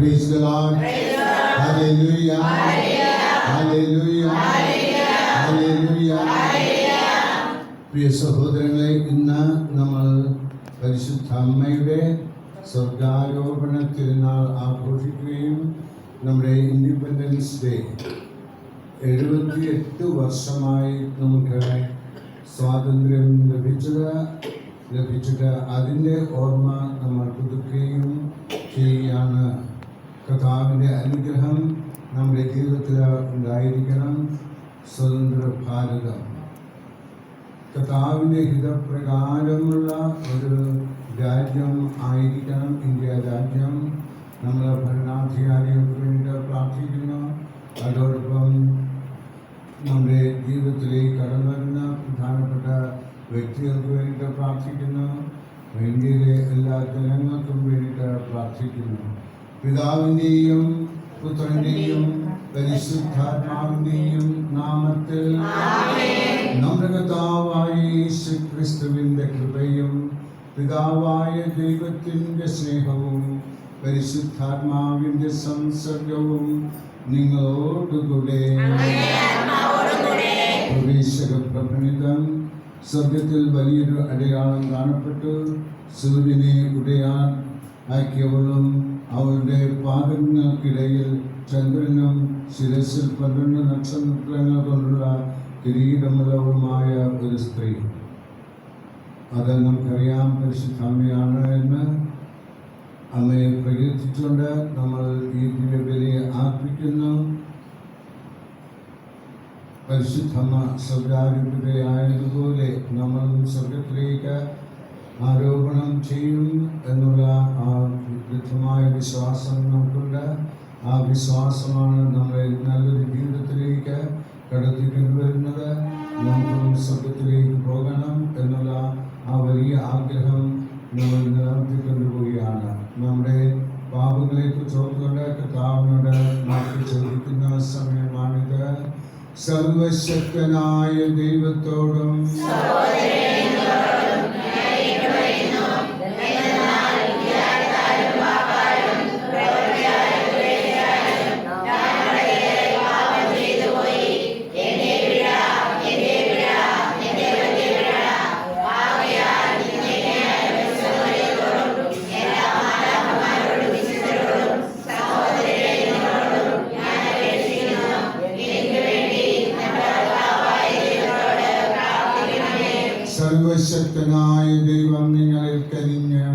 Praise the Lord. Hallelujah. Hallelujah. Hallelujah. പ്രിയ സഹോദരങ്ങളെ, ഇന്ന് നമ്മൾ പരിശുദ്ധ അമ്മയുടെ സ്വർഗാരോപണ തിരുനാൾ ആഘോഷിക്കുകയും നമ്മുടെ ഇൻഡിപെൻഡൻസ് ഡേ 78 വർഷമായി നമുക്ക് സ്വാതന്ത്ര്യം ലഭിച്ചിട്ട് അതിൻ്റെ ഓർമ്മ നമ്മൾ പുതുക്കുകയും ചെയ്യുകയാണ്. കർത്താവിൻ്റെ അനുഗ്രഹം നമ്മുടെ ജീവിതത്തിൽ ഉണ്ടായിരിക്കണം. സ്വതന്ത്ര ഭാരതം കർത്താവിൻ്റെ ഹിതപ്രകാരമുള്ള ഒരു രാജ്യം ആയിരിക്കണം ഇന്ത്യ രാജ്യം. നമ്മൾ ഭരണാധികാരികൾക്ക് വേണ്ടി പ്രാർത്ഥിക്കുന്നു. അതോടൊപ്പം നമ്മുടെ ജീവിതത്തിലേക്ക് കടന്നു വരുന്ന പ്രധാനപ്പെട്ട വ്യക്തികൾക്ക് വേണ്ടിയിട്ട് പ്രാർത്ഥിക്കുന്നു. ഇന്ത്യയിലെ എല്ലാ ജനങ്ങൾക്കും വേണ്ടിയിട്ട് പ്രാർത്ഥിക്കുന്നു. പിതാവിൻ്റെയും പുത്രൻ്റെയും പരിശുദ്ധാത്മാവിൻ്റെയും നാമത്തിൽ നമ്മുടെ കർത്താവായ യേശുക്രിസ്തുവിൻ്റെ കൃപയും പിതാവായ ദൈവത്തിൻ്റെ സ്നേഹവും പരിശുദ്ധാത്മാവിൻ്റെ സംസർഗവും നിങ്ങളോടുകൂടെ. പ്രവേശക പ്രഭണിതം. സ്വർഗത്തിൽ വലിയൊരു അടയാളം കാണപ്പെട്ടു. സൂര്യനെ ഉടയാൻ ആക്കിയവളും അവരുടെ പാദങ്ങൾക്കിടയിൽ ചന്ദ്രനും ശിരസിൽ 12 നക്ഷത്രങ്ങൾ കൊണ്ടുള്ള കിരീടമുള്ളവുമായ ഒരു സ്ത്രീ. അത് നമുക്കറിയാം പരിശുദ്ധ അമ്മയാണ് എന്ന്. അമ്മയെ പ്രകീർത്തിച്ചുകൊണ്ട് നമ്മൾ ഈ ദിവ്യബലിയെ അർപ്പിക്കുന്നു. പരിശുദ്ധമ്മ സ്വർഗാരൂപിതയായതുപോലെ നമ്മളും സ്വർഗത്തിലേക്ക് ആരോപണം ചെയ്യും എന്നുള്ള ആ ദൃഢമായ വിശ്വാസം നമുക്കുണ്ട്. ആ വിശ്വാസമാണ് നമ്മളെ നല്ലൊരു ജീവിതത്തിലേക്ക് കടത്തിക്കൊണ്ടുവരുന്നത്. നമുക്കും സ്വർഗത്തിലേക്ക് പോകണം എന്നുള്ള ആ വലിയ ആഗ്രഹം നമ്മൾ നിലനിർത്തിക്കൊണ്ടുപോവുകയാണ്. നമ്മുടെ പാപങ്ങളെക്കുറിച്ച് ഓർത്തുകൊണ്ട് കർത്താവിനോട് മാറ്റി ചോദിക്കുന്ന സമയമാണിത്. സർവശക്തനായ ദൈവത്തോടും സർവശക്തനായ ദൈവം നിങ്ങളിൽ കനിഞ്ഞ്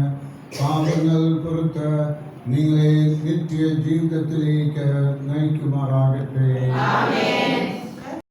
പാപങ്ങൾ പുറത്ത് നിങ്ങളെ നിത്യ ജീവിതത്തിലേക്ക് നയിക്കുമാറാകട്ടെ.